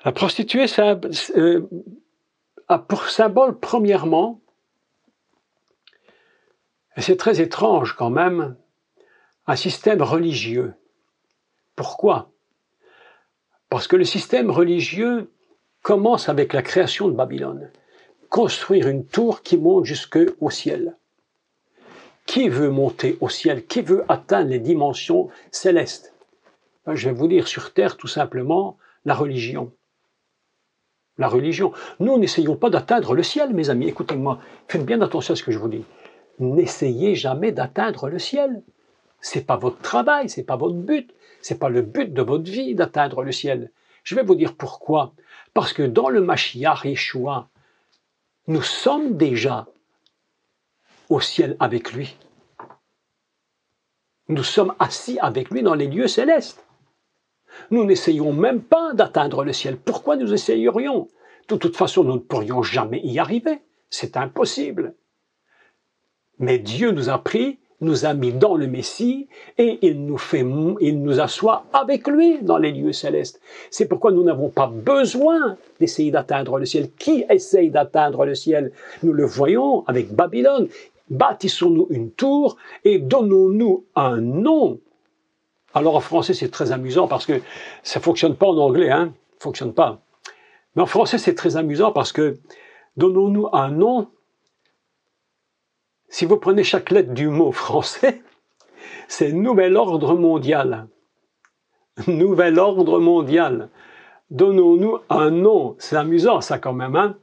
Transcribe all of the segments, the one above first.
La prostituée, ça a pour symbole, premièrement, et c'est très étrange quand même, un système religieux. Pourquoi? Parce que le système religieux commence avec la création de Babylone. Construire une tour qui monte jusqu'au ciel. Qui veut monter au ciel? Qui veut atteindre les dimensions célestes? Je vais vous dire, sur terre, tout simplement, la religion. La religion. Nous n'essayons pas d'atteindre le ciel, mes amis. Écoutez-moi, faites bien attention à ce que je vous dis. N'essayez jamais d'atteindre le ciel. C'est pas votre travail, c'est pas votre but. C'est pas le but de votre vie d'atteindre le ciel. Je vais vous dire pourquoi. Parce que dans le Mashiach Yeshua, nous sommes déjà au ciel avec lui. Nous sommes assis avec lui dans les lieux célestes. Nous n'essayons même pas d'atteindre le ciel. Pourquoi nous essayerions? De toute façon, nous ne pourrions jamais y arriver. C'est impossible. Mais Dieu nous a pris, nous a mis dans le Messie et il nous assoit avec lui dans les lieux célestes. C'est pourquoi nous n'avons pas besoin d'essayer d'atteindre le ciel. Qui essaye d'atteindre le ciel? Nous le voyons avec Babylone. Bâtissons-nous une tour et donnons-nous un nom. Alors en français, c'est très amusant parce que ça ne fonctionne pas en anglais, hein, fonctionne pas. Mais en français, c'est très amusant parce que donnons-nous un nom. Si vous prenez chaque lettre du mot français, c'est Nouvel Ordre Mondial. Nouvel Ordre Mondial. Donnons-nous un nom. C'est amusant ça quand même, hein.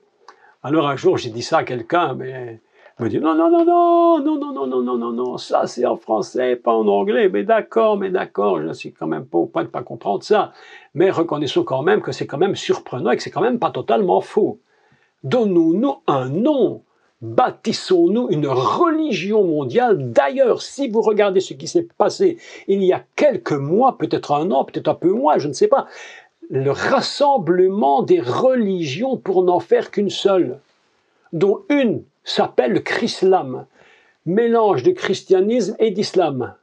Alors un jour, j'ai dit ça à quelqu'un, mais il me dit non, ça c'est en français, pas en anglais. Mais d'accord, je ne suis quand même pas au point de pas comprendre ça. Mais reconnaissons quand même que c'est quand même surprenant et que c'est quand même pas totalement faux. Donnons-nous un nom. Bâtissons-nous une religion mondiale. D'ailleurs, si vous regardez ce qui s'est passé il y a quelques mois, peut-être un an, peut-être un peu moins, je ne sais pas, le rassemblement des religions pour n'en faire qu'une seule, dont une s'appelle le Chrislam, mélange de christianisme et d'islam.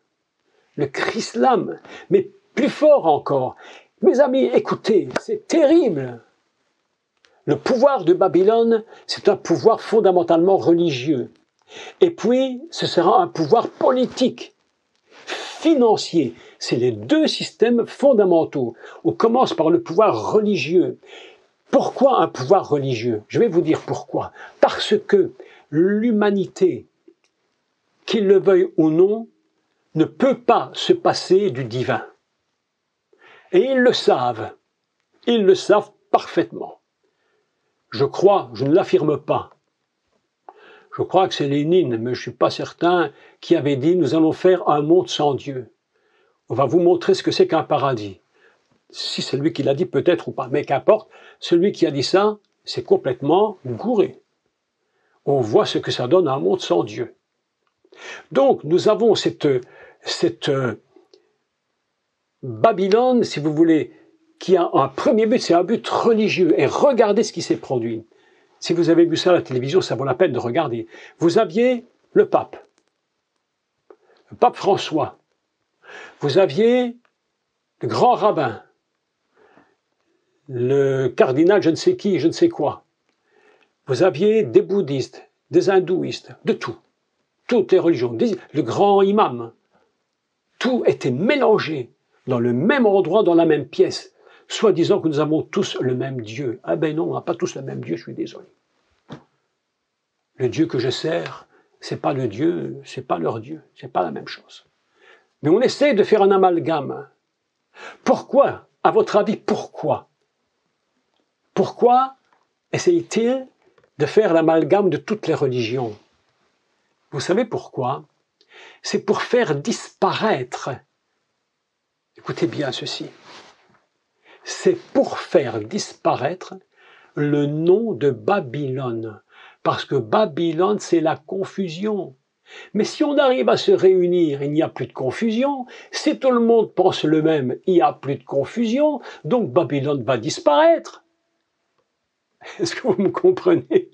Le Chrislam, mais plus fort encore. Mes amis, écoutez, c'est terrible. Le pouvoir de Babylone, c'est un pouvoir fondamentalement religieux. Et puis, ce sera un pouvoir politique, financier. C'est les deux systèmes fondamentaux. On commence par le pouvoir religieux. Pourquoi un pouvoir religieux? Je vais vous dire pourquoi. Parce que l'humanité, qu'il le veuille ou non, ne peut pas se passer du divin. Et ils le savent parfaitement. Je crois, je ne l'affirme pas. Je crois que c'est Lénine, mais je ne suis pas certain, qui avait dit « Nous allons faire un monde sans Dieu. On va vous montrer ce que c'est qu'un paradis. » Si c'est lui qui l'a dit, peut-être ou pas, mais qu'importe, celui qui a dit ça, c'est complètement gouré. On voit ce que ça donne un monde sans Dieu. Donc, nous avons cette Babylone, si vous voulez, qui a un premier but, c'est un but religieux. Et regardez ce qui s'est produit. Si vous avez vu ça à la télévision, ça vaut la peine de regarder. Vous aviez le pape François. Vous aviez le grand rabbin, le cardinal je ne sais qui, je ne sais quoi. Vous aviez des bouddhistes, des hindouistes, de tout. Toutes les religions, le grand imam. Tout était mélangé dans le même endroit, dans la même pièce, soi-disant que nous avons tous le même Dieu. Ah ben non, on n'a pas tous le même Dieu, je suis désolé. Le Dieu que je sers, c'est pas le Dieu, c'est pas leur Dieu, c'est pas la même chose. Mais on essaie de faire un amalgame. Pourquoi? À votre avis, pourquoi? Pourquoi essaye-t-il de faire l'amalgame de toutes les religions? Vous savez pourquoi? C'est pour faire disparaître, écoutez bien ceci, c'est pour faire disparaître le nom de Babylone. Parce que Babylone, c'est la confusion. Mais si on arrive à se réunir, il n'y a plus de confusion. Si tout le monde pense le même, il n'y a plus de confusion. Donc Babylone va disparaître. Est-ce que vous me comprenez?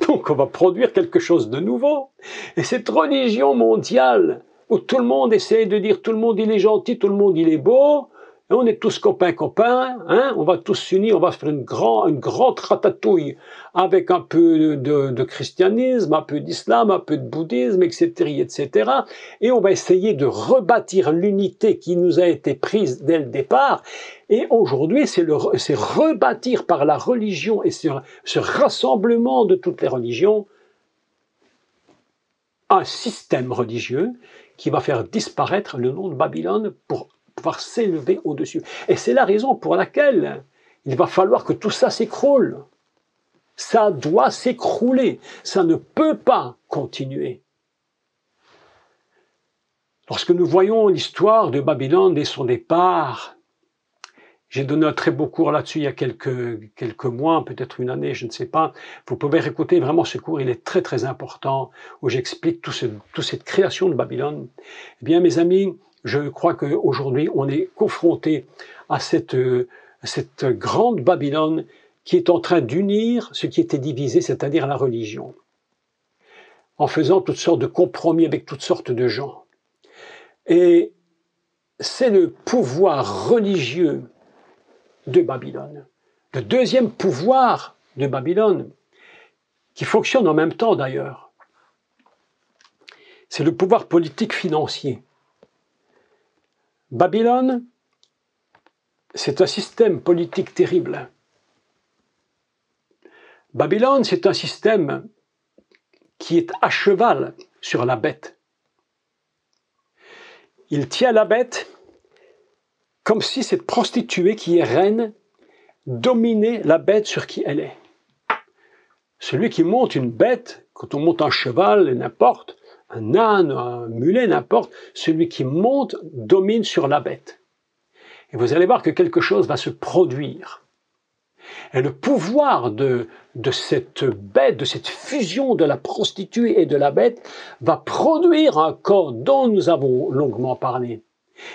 Donc on va produire quelque chose de nouveau. Et cette religion mondiale, où tout le monde essaie de dire tout le monde il est gentil, tout le monde il est beau, et on est tous copains, hein, on va tous s'unir, on va faire une grande ratatouille avec un peu de christianisme, un peu d'islam, un peu de bouddhisme, etc. Et on va essayer de rebâtir l'unité qui nous a été prise dès le départ. Et aujourd'hui, c'est rebâtir par la religion et ce rassemblement de toutes les religions un système religieux qui va faire disparaître le nom de Babylone pour pouvoir s'élever au-dessus. Et c'est la raison pour laquelle il va falloir que tout ça s'écroule. Ça doit s'écrouler. Ça ne peut pas continuer. Lorsque nous voyons l'histoire de Babylone dès son départ, j'ai donné un très beau cours là-dessus il y a quelques mois, peut-être une année, je ne sais pas. Vous pouvez réécouter vraiment ce cours, il est très très important, où j'explique toute cette création de Babylone. Eh bien mes amis, je crois qu'aujourd'hui on est confronté à cette grande Babylone qui est en train d'unir ce qui était divisé, c'est-à-dire la religion, en faisant toutes sortes de compromis avec toutes sortes de gens. Et c'est le pouvoir religieux de Babylone. Le deuxième pouvoir de Babylone, qui fonctionne en même temps d'ailleurs, c'est le pouvoir politique financier. Babylone, c'est un système politique terrible. Babylone, c'est un système qui est à cheval sur la bête. Il tient la bête comme si cette prostituée qui est reine dominait la bête sur qui elle est. Celui qui monte une bête, quand on monte un cheval, n'importe, un âne, un mulet, n'importe, celui qui monte domine sur la bête. Et vous allez voir que quelque chose va se produire. Et le pouvoir de cette bête, de cette fusion de la prostituée et de la bête, va produire un code dont nous avons longuement parlé,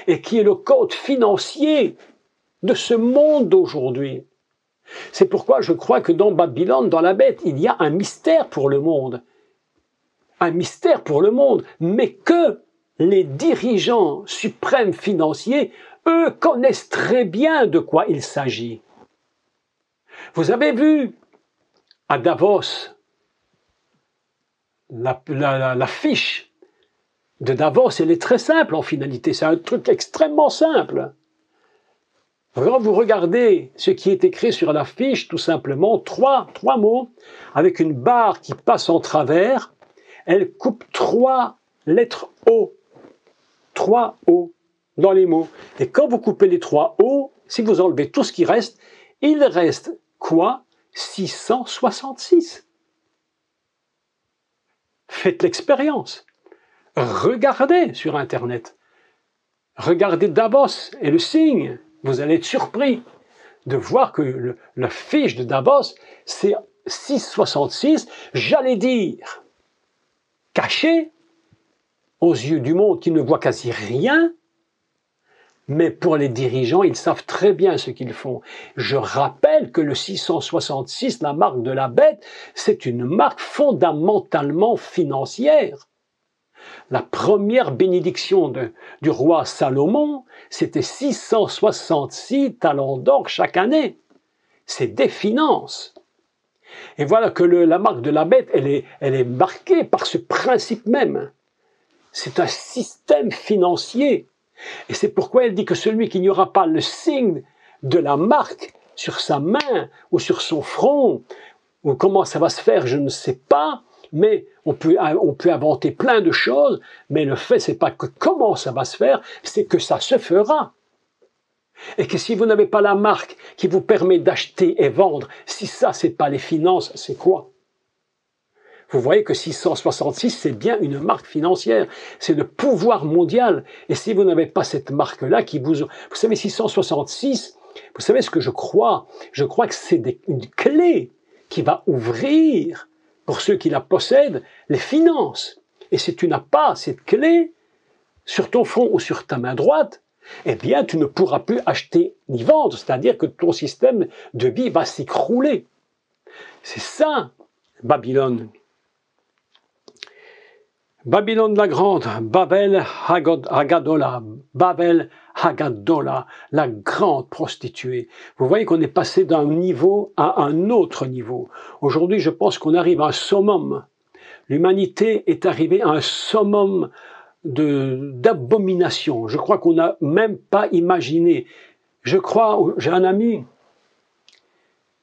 et qui est le code financier de ce monde d'aujourd'hui. C'est pourquoi je crois que dans Babylone, dans la bête, il y a un mystère pour le monde. Un mystère pour le monde, mais que les dirigeants suprêmes financiers, eux, connaissent très bien de quoi il s'agit. Vous avez vu à Davos la fiche de Davos, elle est très simple en finalité, c'est un truc extrêmement simple. Quand vous regardez ce qui est écrit sur la fiche, tout simplement, trois mots, avec une barre qui passe en travers, elle coupe 3 lettres O. 3 O dans les mots. Et quand vous coupez les 3 O, si vous enlevez tout ce qui reste, il reste quoi? 666. Faites l'expérience. Regardez sur Internet. Regardez Davos et le signe. Vous allez être surpris de voir que la fiche de Davos, c'est 666, j'allais dire, caché aux yeux du monde qui ne voit quasi rien, mais pour les dirigeants, ils savent très bien ce qu'ils font. Je rappelle que le 666, la marque de la bête, c'est une marque fondamentalement financière. La première bénédiction du roi Salomon, c'était 666 talents d'or chaque année. C'est des finances. Et voilà que la marque de la bête, elle est marquée par ce principe même. C'est un système financier. Et c'est pourquoi elle dit que celui qui n'y aura pas le signe de la marque sur sa main ou sur son front, ou comment ça va se faire, je ne sais pas, mais on peut inventer plein de choses, mais le fait, c'est pas que comment ça va se faire, c'est que ça se fera. Et que si vous n'avez pas la marque qui vous permet d'acheter et vendre, si ça, c'est pas les finances, c'est quoi? Vous voyez que 666, c'est bien une marque financière. C'est le pouvoir mondial. Et si vous n'avez pas cette marque-là qui vous savez, 666, vous savez ce que je crois? Je crois que c'est une clé qui va ouvrir, pour ceux qui la possèdent, les finances. Et si tu n'as pas cette clé sur ton front ou sur ta main droite, eh bien, tu ne pourras plus acheter ni vendre. C'est-à-dire que ton système de vie va s'écrouler. C'est ça, Babylone. Babylone la Grande, Babel Hagadola, Babel Hagadola, la grande prostituée. Vous voyez qu'on est passé d'un niveau à un autre niveau. Aujourd'hui, je pense qu'on arrive à un summum. L'humanité est arrivée à un summum d'abomination. Je crois qu'on n'a même pas imaginé. Je crois, j'ai un ami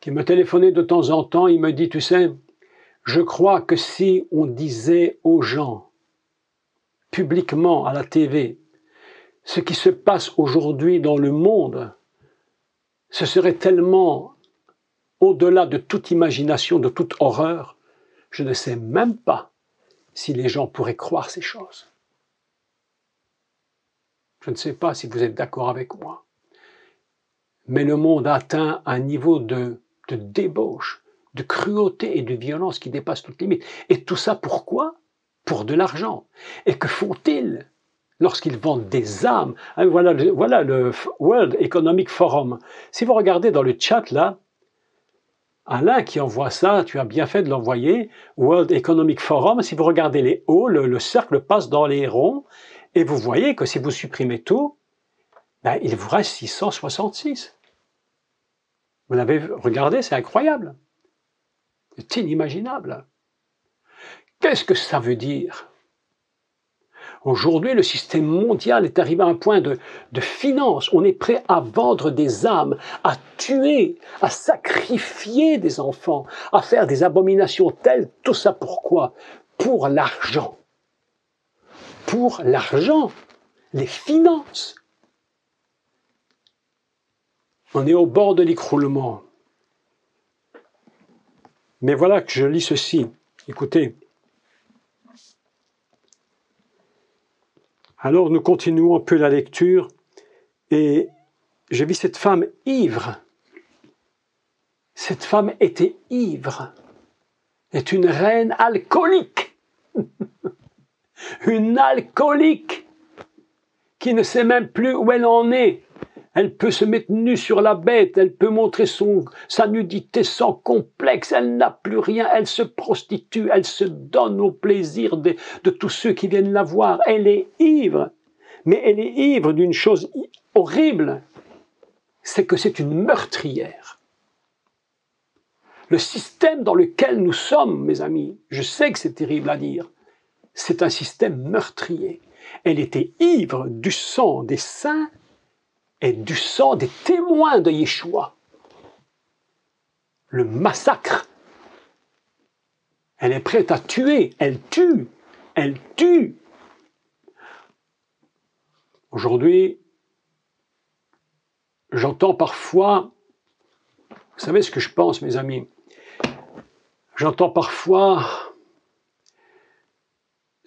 qui me téléphonait de temps en temps, il me dit, tu sais, je crois que si on disait aux gens, publiquement à la TV, ce qui se passe aujourd'hui dans le monde, ce serait tellement au-delà de toute imagination, de toute horreur, je ne sais même pas si les gens pourraient croire ces choses. Je ne sais pas si vous êtes d'accord avec moi. Mais le monde a atteint un niveau de débauche, de cruauté et de violence qui dépasse toute limite. Et tout ça pourquoi? Pour de l'argent. Et que font-ils lorsqu'ils vendent des âmes? Voilà le World Economic Forum. Si vous regardez dans le chat là, Alain qui envoie ça, tu as bien fait de l'envoyer, World Economic Forum, si vous regardez les hauts, le cercle passe dans les ronds, et vous voyez que si vous supprimez tout, ben, il vous reste 666. Vous l'avez regardé, c'est incroyable. C'est inimaginable. Qu'est-ce que ça veut dire? Aujourd'hui, le système mondial est arrivé à un point de finance. On est prêt à vendre des âmes, à tuer, à sacrifier des enfants, à faire des abominations telles. Tout ça pourquoi? Pour l'argent. Pour l'argent. Les finances. On est au bord de l'écroulement. Mais voilà que je lis ceci. Écoutez. Alors nous continuons un peu la lecture et j'ai vu cette femme ivre. Cette femme était ivre. Est une reine alcoolique. Une alcoolique qui ne sait même plus où elle en est. Elle peut se mettre nue sur la bête, elle peut montrer sa nudité sans complexe, elle n'a plus rien, elle se prostitue, elle se donne au plaisir de tous ceux qui viennent la voir. Elle est ivre, mais elle est ivre d'une chose horrible, c'est que c'est une meurtrière. Le système dans lequel nous sommes, mes amis, je sais que c'est terrible à dire, c'est un système meurtrier. Elle était ivre du sang des saints et du sang des témoins de Yeshua. Le massacre. Elle est prête à tuer. Elle tue. Elle tue. Aujourd'hui, j'entends parfois, vous savez ce que je pense, mes amis, j'entends parfois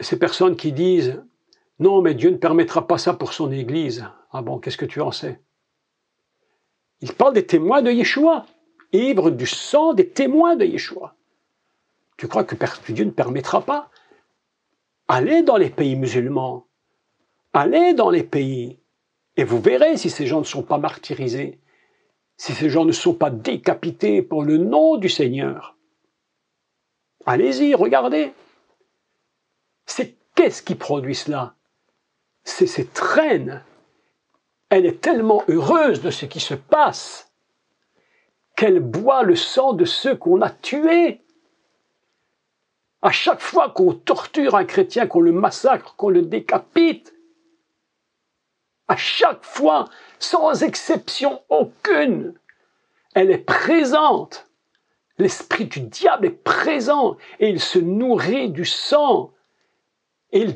ces personnes qui disent « Non, mais Dieu ne permettra pas ça pour son Église. » Ah bon, qu'est-ce que tu en sais? Il parle des témoins de Yeshua, ivres du sang des témoins de Yeshua. Tu crois que Dieu ne permettra pas? Allez dans les pays musulmans, allez dans les pays, et vous verrez si ces gens ne sont pas martyrisés, si ces gens ne sont pas décapités pour le nom du Seigneur. Allez-y, regardez. Qu'est-ce qui produit cela? C'est cette reine. Elle est tellement heureuse de ce qui se passe qu'elle boit le sang de ceux qu'on a tués. À chaque fois qu'on torture un chrétien, qu'on le massacre, qu'on le décapite, à chaque fois, sans exception aucune, elle est présente. L'esprit du diable est présent et il se nourrit du sang et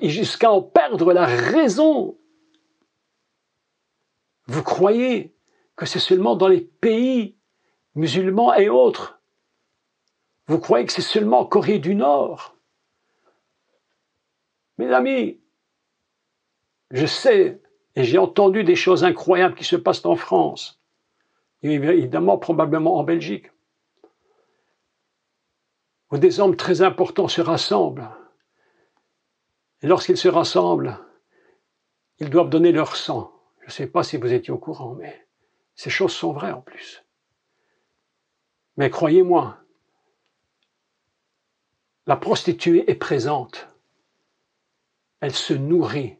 jusqu'à en perdre la raison. Vous croyez que c'est seulement dans les pays musulmans et autres? Vous croyez que c'est seulement en Corée du Nord? Mes amis, je sais et j'ai entendu des choses incroyables qui se passent en France, et évidemment probablement en Belgique, où des hommes très importants se rassemblent. Et lorsqu'ils se rassemblent, ils doivent donner leur sang. Je ne sais pas si vous étiez au courant, mais ces choses sont vraies en plus. Mais croyez-moi, la prostituée est présente. Elle se nourrit.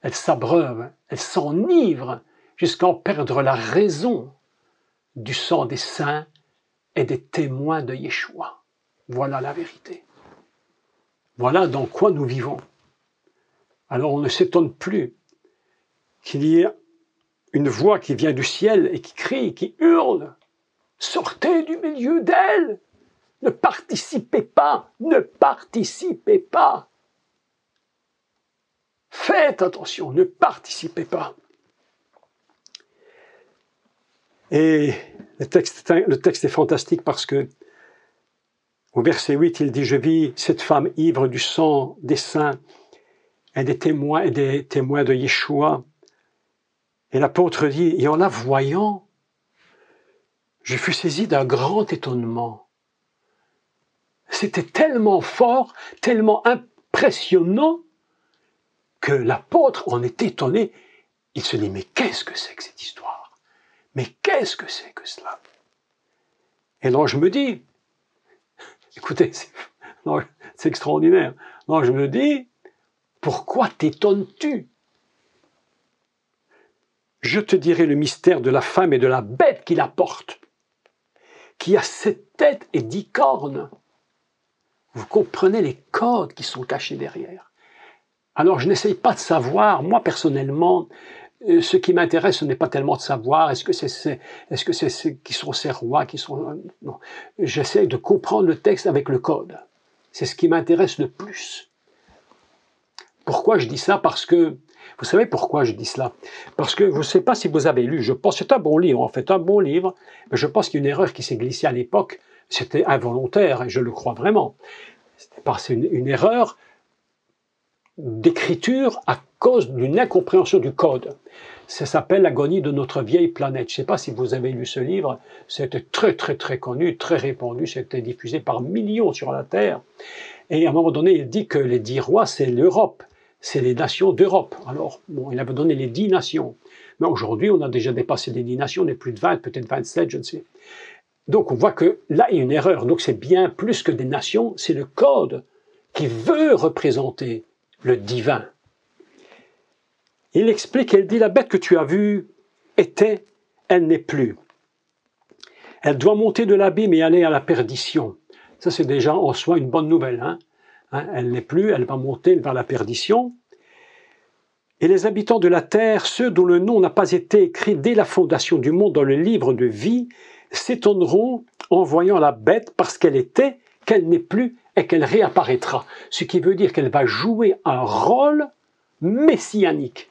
elles s'abreuvent, elles s'enivrent jusqu'à en perdre la raison du sang des saints et des témoins de Yeshua. Voilà la vérité. Voilà dans quoi nous vivons. Alors on ne s'étonne plus qu'il y ait une voix qui vient du ciel et qui crie, qui hurle. Sortez du milieu d'elle! Ne participez pas! Ne participez pas! Faites attention, ne participez pas. Et le texte est fantastique parce que au verset 8, il dit « Je vis cette femme ivre du sang des saints et des témoins de Yeshua. » Et l'apôtre dit « Et en la voyant, je fus saisi d'un grand étonnement. » C'était tellement fort, tellement impressionnant que l'apôtre en est étonné. Il se dit « Mais qu'est-ce que c'est que cette histoire? Mais qu'est-ce que c'est que cela ?» Et l'ange me dit, écoutez, c'est extraordinaire. L'ange me dit, pourquoi t'étonnes-tu? Je te dirai le mystère de la femme et de la bête qui la porte, qui a 7 têtes et 10 cornes. Vous comprenez les codes qui sont cachés derrière. Alors je n'essaye pas de savoir, moi personnellement, ce qui m'intéresse, ce n'est pas tellement de savoir est-ce que c'est qui sont ces rois, qui sont non. J'essaie de comprendre le texte avec le code. C'est ce qui m'intéresse le plus. Pourquoi je dis ça? Parce que vous savez pourquoi je dis cela? Parce que je ne sais pas si vous avez lu. Je pense c'est un bon livre, en fait, un bon livre. Mais je pense qu'il y a une erreur qui s'est glissée à l'époque. C'était involontaire et je le crois vraiment. C'est une erreur d'écriture à cause d'une incompréhension du code. Ça s'appelle L'agonie de notre vieille planète. Je ne sais pas si vous avez lu ce livre, c'était très très très connu, très répandu, c'était diffusé par millions sur la Terre. Et à un moment donné, il dit que les 10 rois, c'est l'Europe, c'est les nations d'Europe. Alors, bon, il avait donné les 10 nations. Mais aujourd'hui, on a déjà dépassé les 10 nations, on est plus de 20, peut-être 27, je ne sais. Donc on voit que là, il y a une erreur. Donc c'est bien plus que des nations, c'est le code qui veut représenter le divin. Il explique, elle dit, la bête que tu as vue était, elle n'est plus. Elle doit monter de l'abîme et aller à la perdition. Ça, c'est déjà en soi une bonne nouvelle. Elle n'est plus, elle va monter vers la perdition. Et les habitants de la terre, ceux dont le nom n'a pas été écrit dès la fondation du monde dans le livre de vie, s'étonneront en voyant la bête parce qu'elle était, qu'elle n'est plus et qu'elle réapparaîtra. Ce qui veut dire qu'elle va jouer un rôle messianique.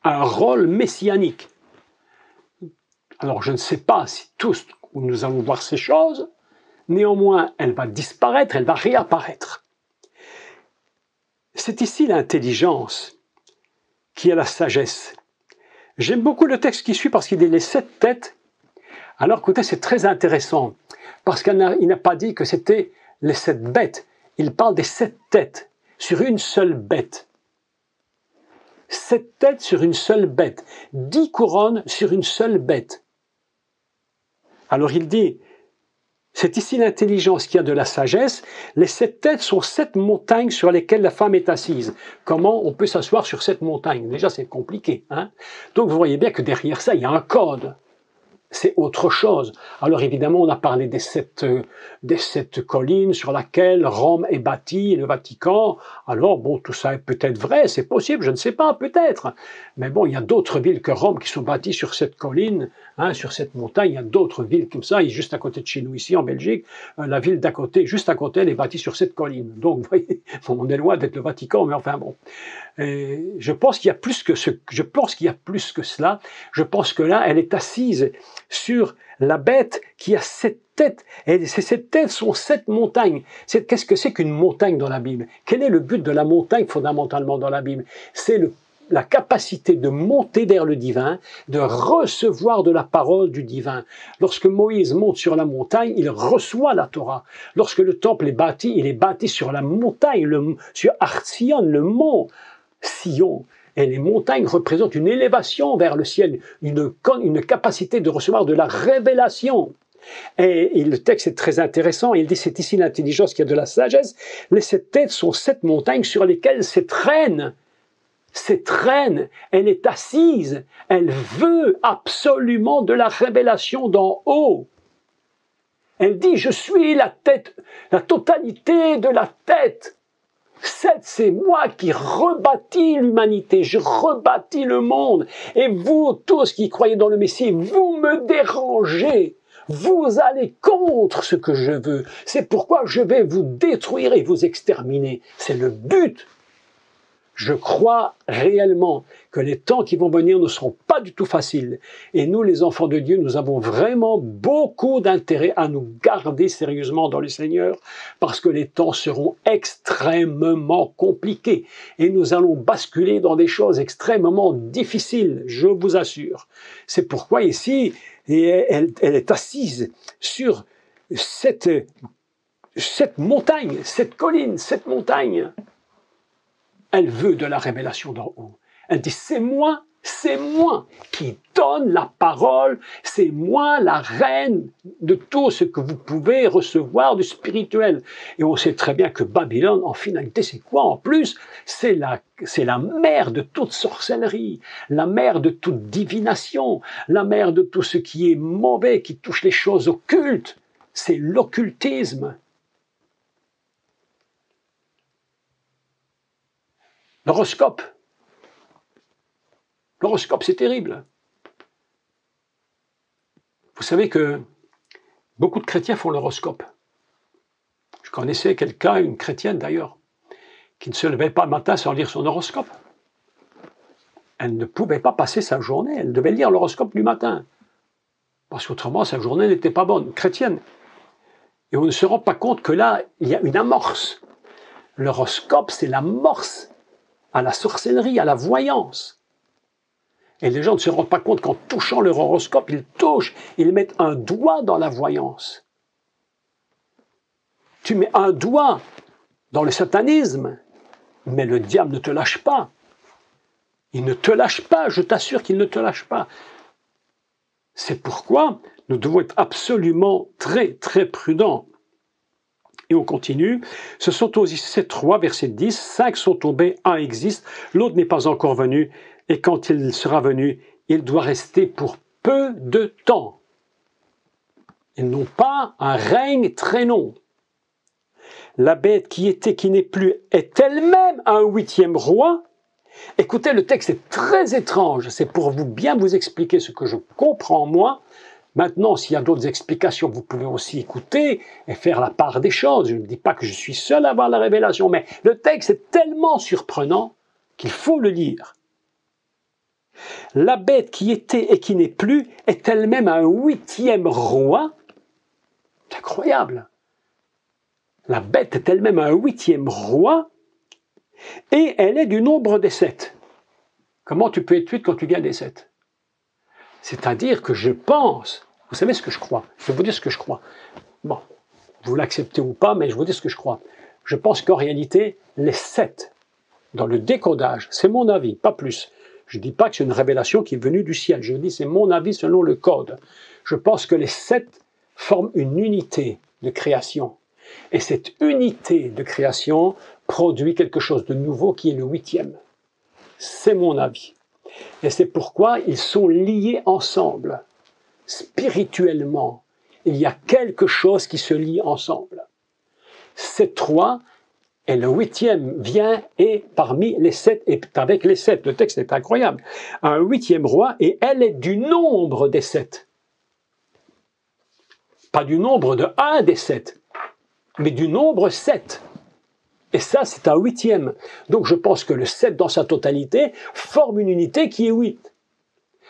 Un rôle messianique. Alors je ne sais pas si tous nous allons voir ces choses, néanmoins elle va disparaître, elle va réapparaître. C'est ici l'intelligence qui a la sagesse. J'aime beaucoup le texte qui suit parce qu'il dit les 7 têtes. Alors écoutez, c'est très intéressant parce qu'il n'a pas dit que c'était les 7 bêtes. Il parle des 7 têtes sur une seule bête. 7 têtes sur une seule bête. 10 couronnes sur une seule bête. Alors il dit, c'est ici l'intelligence qui a de la sagesse. Les 7 têtes sont 7 montagnes sur lesquelles la femme est assise. Comment on peut s'asseoir sur 7 montagnes? Déjà, c'est compliqué. Donc vous voyez bien que derrière ça, il y a un code. C'est autre chose. Alors évidemment, on a parlé des 7 collines sur lesquelles Rome est bâtie, le Vatican. Alors bon, tout ça est peut-être vrai, c'est possible, je ne sais pas, peut-être. Mais bon, il y a d'autres villes que Rome qui sont bâties sur cette colline, sur cette montagne. Il y a d'autres villes comme ça, et juste à côté de chez nous, ici en Belgique, la ville d'à côté, juste à côté, elle est bâtie sur cette colline. Donc, vous voyez, on est loin d'être le Vatican, mais enfin bon. Et je pense qu'il y a plus que cela. Je pense que là, elle est assise sur la bête qui a 7 têtes. Et ces 7 têtes sont 7 montagnes. Qu'est-ce que c'est qu'une montagne dans la Bible? Quel est le but de la montagne fondamentalement dans la Bible? C'est la capacité de monter vers le divin, de recevoir de la parole du divin. Lorsque Moïse monte sur la montagne, il reçoit la Torah. Lorsque le temple est bâti, il est bâti sur la montagne, sur Artsion, le mont Sion. Et les montagnes représentent une élévation vers le ciel, une capacité de recevoir de la révélation. Et le texte est très intéressant, il dit c'est ici l'intelligence qui a de la sagesse. Les 7 têtes sont 7 montagnes sur lesquelles cette reine Cette reine, elle est assise, elle veut absolument de la révélation d'en haut. Elle dit, je suis la tête, la totalité de la tête. C'est moi qui rebâtis l'humanité, je rebâtis le monde. Et vous, tous qui croyez dans le Messie, vous me dérangez. Vous allez contre ce que je veux. C'est pourquoi je vais vous détruire et vous exterminer. C'est le but. Je crois réellement que les temps qui vont venir ne seront pas du tout faciles. Et nous, les enfants de Dieu, nous avons vraiment beaucoup d'intérêt à nous garder sérieusement dans le Seigneur, parce que les temps seront extrêmement compliqués. Et nous allons basculer dans des choses extrêmement difficiles, je vous assure. C'est pourquoi ici, elle est assise sur cette montagne, cette colline, cette montagne. Elle veut de la révélation d'en haut. Elle dit, c'est moi qui donne la parole, c'est moi la reine de tout ce que vous pouvez recevoir du spirituel. Et on sait très bien que Babylone, en finalité, c'est quoi en plus? C'est la mère de toute sorcellerie, la mère de toute divination, la mère de tout ce qui est mauvais, qui touche les choses occultes. C'est l'occultisme. L'horoscope. L'horoscope, c'est terrible. Vous savez que beaucoup de chrétiens font l'horoscope. Je connaissais quelqu'un, une chrétienne d'ailleurs, qui ne se levait pas le matin sans lire son horoscope. Elle ne pouvait pas passer sa journée, elle devait lire l'horoscope du matin. Parce qu'autrement, sa journée n'était pas bonne, chrétienne. Et on ne se rend pas compte que là, il y a une amorce. L'horoscope, c'est l'amorce à la sorcellerie, à la voyance. Et les gens ne se rendent pas compte qu'en touchant leur horoscope, ils mettent un doigt dans la voyance. Tu mets un doigt dans le satanisme, mais le diable ne te lâche pas. Il ne te lâche pas, je t'assure qu'il ne te lâche pas. C'est pourquoi nous devons être absolument très, très prudents. Et on continue. Ce sont aussi 7-3, verset 10. 5 sont tombés, un existe, l'autre n'est pas encore venu. Et quand il sera venu, il doit rester pour peu de temps. Ils n'ont pas un règne très long. La bête qui était, qui n'est plus, est elle-même un 8e roi. Écoutez, le texte est très étrange. C'est pour bien vous expliquer ce que je comprends moi. Maintenant, s'il y a d'autres explications, vous pouvez aussi écouter et faire la part des choses. Je ne dis pas que je suis seul à avoir la révélation, mais le texte est tellement surprenant qu'il faut le lire. La bête qui était et qui n'est plus est elle-même un 8e roi. C'est incroyable. La bête est elle-même un 8e roi et elle est du nombre des 7. Comment tu peux être 8 quand tu viens des 7? C'est-à-dire que je pense, vous savez ce que je crois, je vais vous dire ce que je crois. Bon, vous l'acceptez ou pas, mais je vous dis ce que je crois. Je pense qu'en réalité, les 7, dans le décodage, c'est mon avis, pas plus. Je ne dis pas que c'est une révélation qui est venue du ciel, je dis c'est mon avis selon le code. Je pense que les 7 forment une unité de création. Et cette unité de création produit quelque chose de nouveau qui est le 8e. C'est mon avis. Et c'est pourquoi ils sont liés ensemble. Spirituellement, il y a quelque chose qui se lie ensemble. Ces 3, et le 8e vient et parmi les 7, et avec les 7, le texte est incroyable, un 8e roi, et elle est du nombre des 7. Pas du nombre de 1 des 7, mais du nombre 7. Et ça, c'est un 8e. Donc je pense que le 7 dans sa totalité forme une unité qui est 8.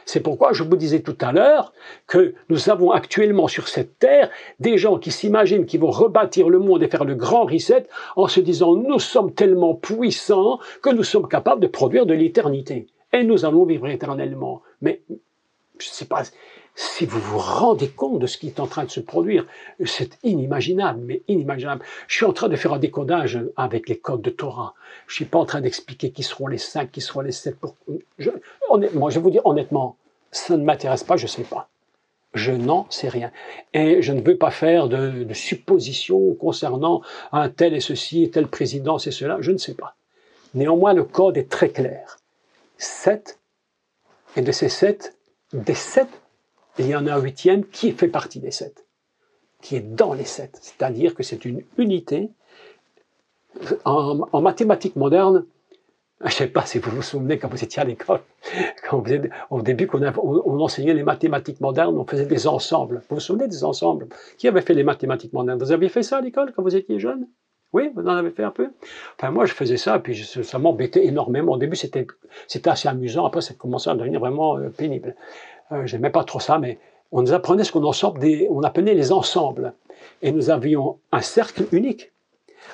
C'est pourquoi je vous disais tout à l'heure que nous avons actuellement sur cette terre des gens qui s'imaginent qu'ils vont rebâtir le monde et faire le grand reset en se disant nous sommes tellement puissants que nous sommes capables de produire de l'éternité. Et nous allons vivre éternellement. Mais je ne sais pas si vous vous rendez compte de ce qui est en train de se produire. C'est inimaginable, mais inimaginable. Je suis en train de faire un décodage avec les codes de Torah. Je ne suis pas en train d'expliquer qui seront les 5, qui seront les 7. Honnêtement, je vais vous dire honnêtement, ça ne m'intéresse pas, je ne sais pas. Je n'en sais rien. Et je ne veux pas faire de suppositions concernant un tel et ceci, tel président, c'est cela. Je ne sais pas. Néanmoins, le code est très clair. 7, et de ces 7, des 7, il y en a un 8e qui fait partie des 7, qui est dans les 7. C'est-à-dire que c'est une unité. En mathématiques modernes, je ne sais pas si vous vous souvenez quand vous étiez à l'école, au début on enseignait les mathématiques modernes, on faisait des ensembles. Vous vous souvenez des ensembles? Qui avait fait les mathématiques modernes? Vous aviez fait ça à l'école quand vous étiez jeune? Oui, vous en avez fait un peu? Enfin, moi, je faisais ça, puis ça m'embêtait énormément. Au début, c'était assez amusant. Après, ça commençait à devenir vraiment pénible. Je n'aimais pas trop ça, mais on nous apprenait ce on appelait les ensembles. Et nous avions un cercle unique.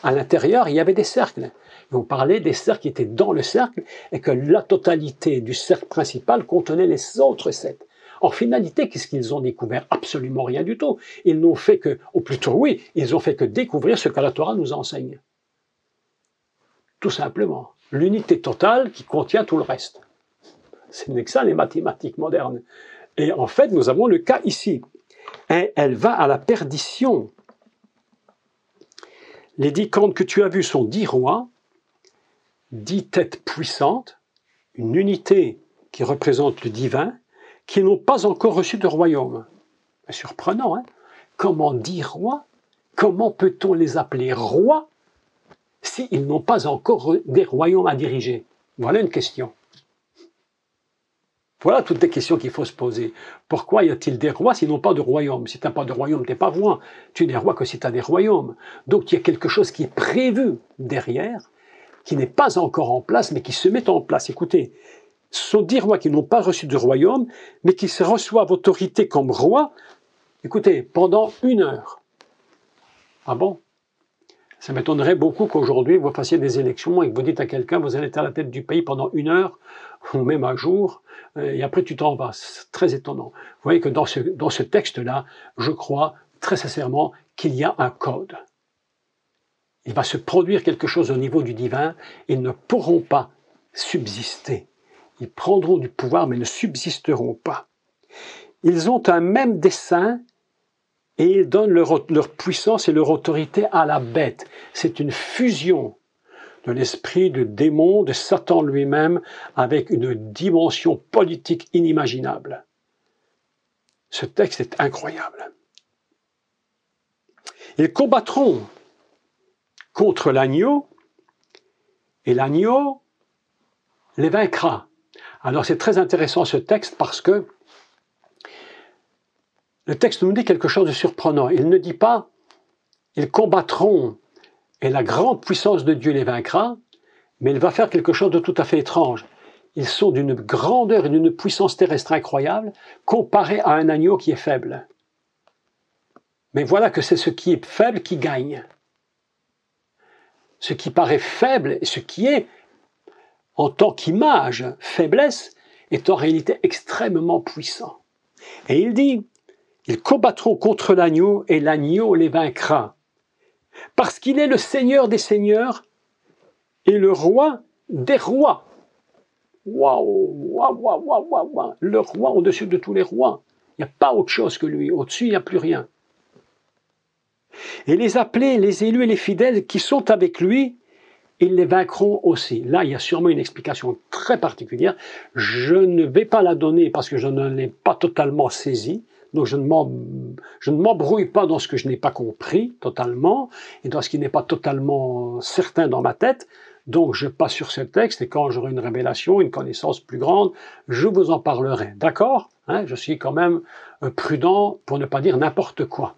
À l'intérieur, il y avait des cercles. On parlait des cercles qui étaient dans le cercle et que la totalité du cercle principal contenait les autres 7. En finalité, qu'est-ce qu'ils ont découvert? Absolument rien du tout. Ils n'ont fait que, ou plutôt oui, ils ont fait que découvrir ce que la Torah nous enseigne. Tout simplement. L'unité totale qui contient tout le reste. Ce n'est que ça les mathématiques modernes. Et en fait, nous avons le cas ici. Et elle va à la perdition. Les 10 cornes que tu as vues sont 10 rois, 10 têtes puissantes, une unité qui représente le divin, qui n'ont pas encore reçu de royaume. C'est surprenant, hein? Comment 10 rois? Comment peut-on les appeler rois s'ils n'ont pas encore des royaumes à diriger? Voilà une question. Voilà toutes les questions qu'il faut se poser. Pourquoi y a-t-il des rois s'ils n'ont pas de royaume? Si tu n'as pas de royaume, tu n'es pas roi. Tu n'es roi que si tu as des royaumes. Donc il y a quelque chose qui est prévu derrière, qui n'est pas encore en place, mais qui se met en place. Écoutez, ce sont 10 rois qui n'ont pas reçu de royaume, mais qui se reçoivent autorité comme roi, écoutez, pendant 1 heure. Ah bon? Ça m'étonnerait beaucoup qu'aujourd'hui, vous fassiez des élections et que vous dites à quelqu'un, vous allez être à la tête du pays pendant 1 heure, ou même un jour, et après tu t'en vas. C'est très étonnant. Vous voyez que dans ce texte-là, je crois très sincèrement qu'il y a un code. Il va se produire quelque chose au niveau du divin, ils ne pourront pas subsister. Ils prendront du pouvoir, mais ne subsisteront pas. Ils ont un même dessein, et ils donnent leur puissance et leur autorité à la bête. C'est une fusion de l'esprit de démon, de Satan lui-même, avec une dimension politique inimaginable. Ce texte est incroyable. Ils combattront contre l'agneau, et l'agneau les vaincra. Alors c'est très intéressant ce texte parce que le texte nous dit quelque chose de surprenant. Il ne dit pas « ils combattront et la grande puissance de Dieu les vaincra », mais il va faire quelque chose de tout à fait étrange. Ils sont d'une grandeur et d'une puissance terrestre incroyable comparés à un agneau qui est faible. Mais voilà que c'est ce qui est faible qui gagne. Ce qui paraît faible et ce qui est, en tant qu'image, faiblesse, est en réalité extrêmement puissant. Et il dit, ils combattront contre l'agneau et l'agneau les vaincra. Parce qu'il est le Seigneur des seigneurs et le roi des rois. Waouh, waouh, waouh, waouh, waouh, le roi au-dessus de tous les rois. Il n'y a pas autre chose que lui. Au-dessus, il n'y a plus rien. Et les appelés, les élus et les fidèles qui sont avec lui, ils les vaincront aussi. Là, il y a sûrement une explication très particulière. Je ne vais pas la donner parce que je ne l'ai pas totalement saisie. Donc je ne m'embrouille pas dans ce que je n'ai pas compris totalement et dans ce qui n'est pas totalement certain dans ma tête. Donc je passe sur ce texte et quand j'aurai une révélation, une connaissance plus grande, je vous en parlerai. D'accord? Je suis quand même prudent pour ne pas dire n'importe quoi.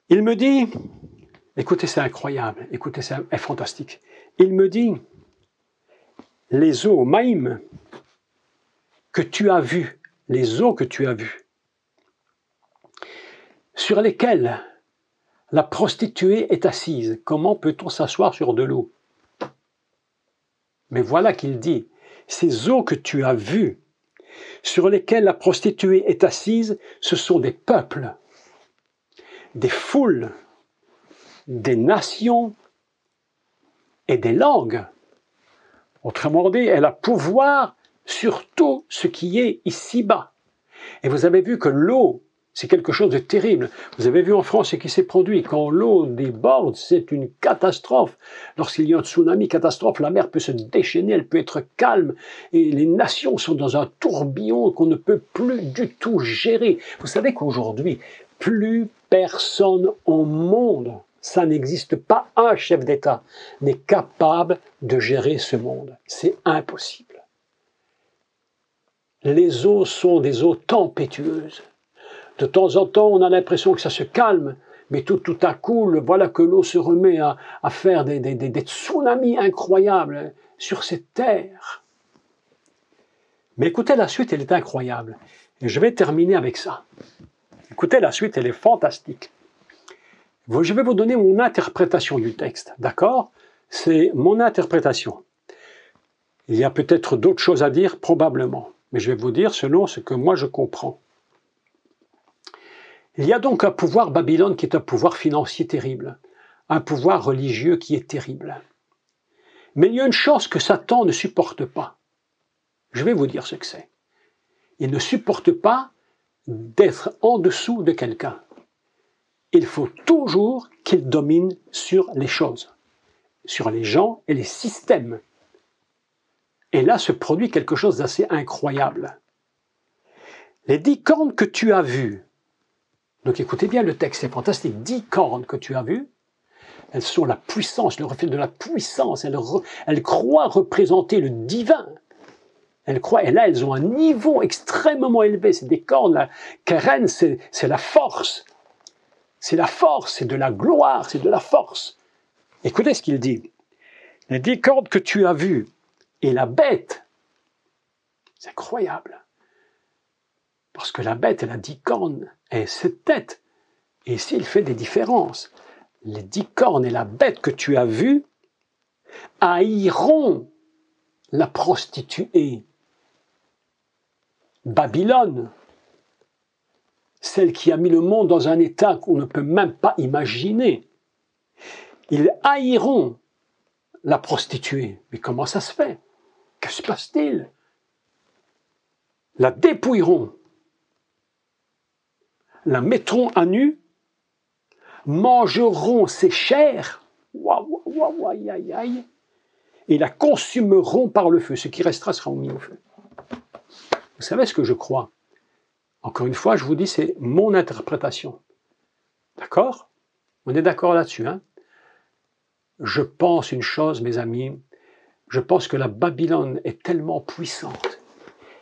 Il me dit, écoutez, c'est incroyable, écoutez, c'est fantastique. Il me dit, les eaux, Maïm, que tu as vues, les eaux que tu as vues, sur lesquelles la prostituée est assise. Comment peut-on s'asseoir sur de l'eau? Mais voilà qu'il dit, ces eaux que tu as vues, sur lesquelles la prostituée est assise, ce sont des peuples, des foules, des nations et des langues. Autrement dit, elle a pouvoir sur tout ce qui est ici-bas. Et vous avez vu que l'eau C'est quelque chose de terrible. Vous avez vu en France ce qui s'est produit. Quand l'eau déborde, c'est une catastrophe. Lorsqu'il y a un tsunami, catastrophe, la mer peut se déchaîner, elle peut être calme. Et les nations sont dans un tourbillon qu'on ne peut plus du tout gérer. Vous savez qu'aujourd'hui, plus personne au monde, ça n'existe pas, un chef d'État n'est capable de gérer ce monde. C'est impossible. Les eaux sont des eaux tempétueuses. De temps en temps, on a l'impression que ça se calme, mais tout à coup, voilà que l'eau se remet à faire des tsunamis incroyables sur cette terre. Mais écoutez, la suite, elle est incroyable. Et je vais terminer avec ça. Écoutez, la suite, elle est fantastique. Je vais vous donner mon interprétation du texte, d'accord? C'est mon interprétation. Il y a peut-être d'autres choses à dire, probablement, mais je vais vous dire selon ce que moi je comprends. Il y a donc un pouvoir Babylone qui est un pouvoir financier terrible, un pouvoir religieux qui est terrible. Mais il y a une chose que Satan ne supporte pas. Je vais vous dire ce que c'est. Il ne supporte pas d'être en dessous de quelqu'un. Il faut toujours qu'il domine sur les choses, sur les gens et les systèmes. Et là se produit quelque chose d'assez incroyable. Les 10 cornes que tu as vues, donc écoutez bien le texte, c'est fantastique. 10 cornes que tu as vues, elles sont la puissance, le reflet de la puissance. Elles croient représenter le divin. Elles croient, et là elles ont un niveau extrêmement élevé. C'est des cornes, la keren, c'est la force. C'est la force, c'est de la gloire, c'est de la force. Écoutez ce qu'il dit. Les 10 cornes que tu as vues, et la bête, c'est incroyable. Parce que la bête, elle a 10 cornes et 7 têtes. Et ici, il fait des différences. Les 10 cornes et la bête que tu as vue haïront la prostituée. Babylone, celle qui a mis le monde dans un état qu'on ne peut même pas imaginer. Ils haïront la prostituée. Mais comment ça se fait? Que se passe-t-il? La dépouilleront, la mettront à nu, mangeront ses chairs, et la consumeront par le feu. Ce qui restera sera mis au feu. Vous savez ce que je crois? Encore une fois, je vous dis, c'est mon interprétation. D'accord? On est d'accord là-dessus, hein? Je pense une chose, mes amis, je pense que la Babylone est tellement puissante,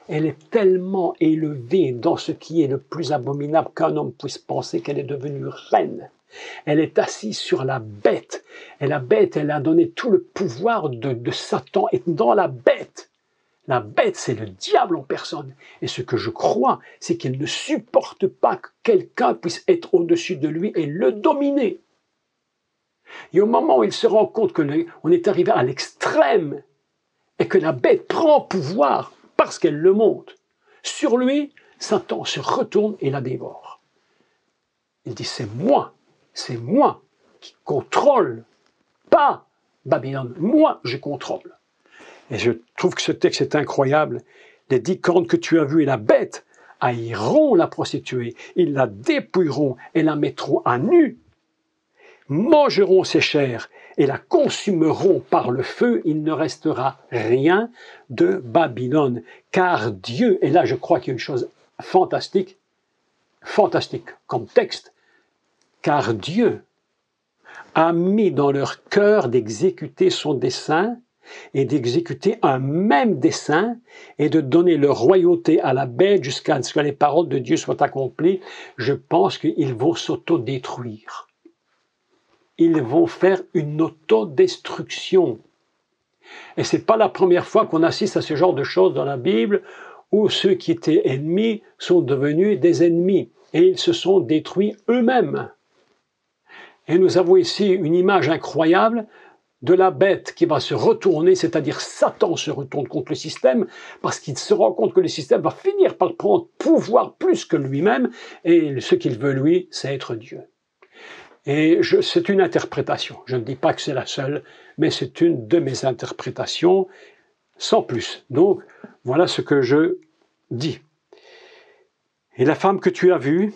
elle est tellement élevée dans ce qui est le plus abominable qu'un homme puisse penser qu'elle est devenue reine. Elle est assise sur la bête. Et la bête, elle a donné tout le pouvoir de Satan est dans la bête. La bête, c'est le diable en personne. Et ce que je crois, c'est qu'il ne supporte pas que quelqu'un puisse être au-dessus de lui et le dominer. Et au moment où il se rend compte qu'on est arrivé à l'extrême et que la bête prend pouvoir parce qu'elle le monte sur lui, Satan se retourne et la dévore. Il dit, c'est moi qui contrôle, pas Babylone, moi je contrôle. Et je trouve que ce texte est incroyable. Les 10 cornes que tu as vues et la bête haïront la prostituée, ils la dépouilleront et la mettront à nu, mangeront ses chairs et la consumeront par le feu, il ne restera rien de Babylone. Car Dieu, et là je crois qu'il y a une chose fantastique comme texte, car Dieu a mis dans leur cœur d'exécuter son dessein et d'exécuter un même dessein et de donner leur royauté à la bête jusqu'à ce que les paroles de Dieu soient accomplies. Je pense qu'ils vont s'autodétruire. Ils vont faire une autodestruction. Et ce n'est pas la première fois qu'on assiste à ce genre de choses dans la Bible où ceux qui étaient ennemis sont devenus des ennemis et ils se sont détruits eux-mêmes. Et nous avons ici une image incroyable de la bête qui va se retourner, c'est-à-dire Satan se retourne contre le système parce qu'il se rend compte que le système va finir par prendre pouvoir plus que lui-même et ce qu'il veut lui, c'est être Dieu. Et c'est une interprétation. Je ne dis pas que c'est la seule, mais c'est une de mes interprétations, sans plus. Donc, voilà ce que je dis. Et la femme que tu as vue,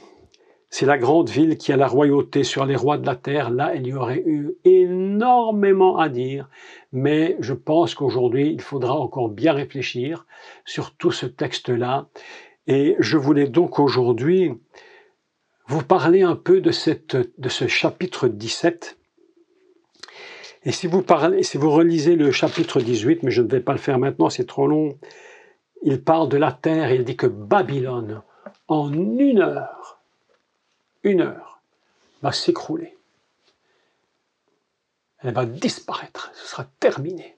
C'est la grande ville qui a la royauté sur les rois de la terre. Là, il y aurait eu énormément à dire, mais je pense qu'aujourd'hui, il faudra encore bien réfléchir sur tout ce texte-là. Et je voulais donc aujourd'hui vous parler un peu de ce chapitre 17. Et si vous relisez le chapitre 18, mais je ne vais pas le faire maintenant, c'est trop long, il parle de la terre, il dit que Babylone, en une heure, va s'écrouler. Elle va disparaître, ce sera terminé.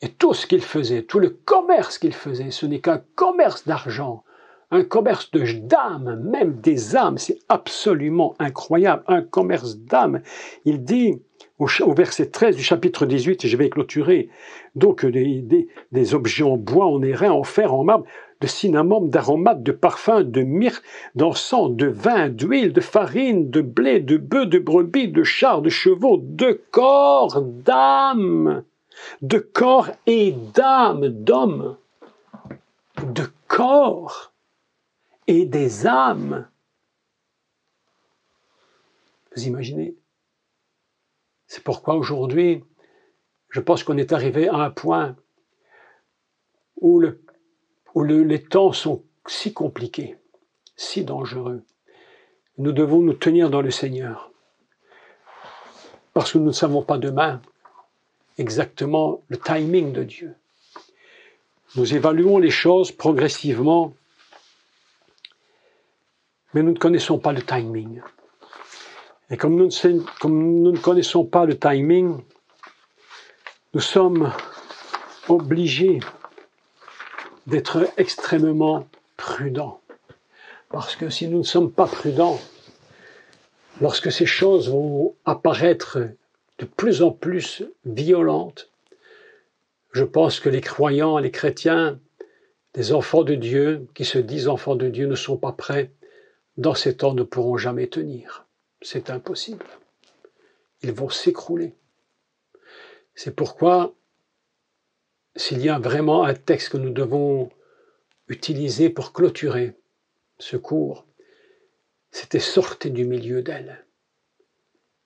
Et tout ce qu'il faisait, tout le commerce qu'il faisait, ce n'est qu'un commerce d'argent, un commerce d'âmes, même des âmes, c'est absolument incroyable, un commerce d'âmes. Il dit au verset 13 du chapitre 18, et je vais clôturer, donc des objets en bois, en airain, en fer, en marbre, de cinnamome, d'aromates, de parfums, de myrrhe, d'encens, de vin, d'huile, de farine, de blé, de bœufs, de brebis, de chars, de chevaux, de corps d'âmes, de corps et d'âmes, d'hommes, de corps et des âmes. Vous imaginez? C'est pourquoi aujourd'hui, je pense qu'on est arrivé à un point où les temps sont si compliqués, si dangereux. Nous devons nous tenir dans le Seigneur, parce que nous ne savons pas demain exactement le timing de Dieu. Nous évaluons les choses progressivement, mais nous ne connaissons pas le timing. Et comme nous ne connaissons pas le timing, nous sommes obligés d'être extrêmement prudents. Parce que si nous ne sommes pas prudents, lorsque ces choses vont apparaître de plus en plus violentes, je pense que les croyants, les chrétiens, les enfants de Dieu, qui se disent enfants de Dieu, ne sont pas prêts. Dans ces temps, ne pourront jamais tenir. C'est impossible. Ils vont s'écrouler. C'est pourquoi, s'il y a vraiment un texte que nous devons utiliser pour clôturer ce cours, c'était « sortez du milieu d'elle ».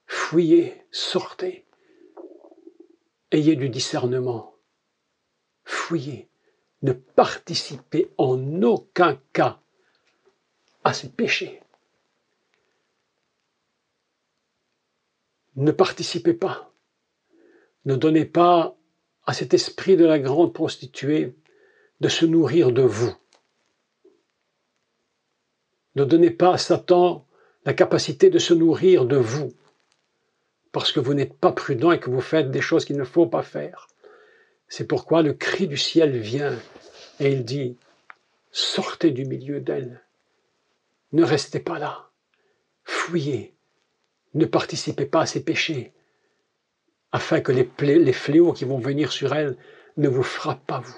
Fuyez, sortez. Ayez du discernement. Fuyez. Ne participez en aucun cas à ces péchés. Ne participez pas. Ne donnez pas à cet esprit de la grande prostituée de se nourrir de vous. Ne donnez pas à Satan la capacité de se nourrir de vous, parce que vous n'êtes pas prudent et que vous faites des choses qu'il ne faut pas faire. C'est pourquoi le cri du ciel vient et il dit « Sortez du milieu d'elle, ne restez pas là, fuyez, ne participez pas à ces péchés, afin que les fléaux qui vont venir sur elle ne vous frappent pas vous. »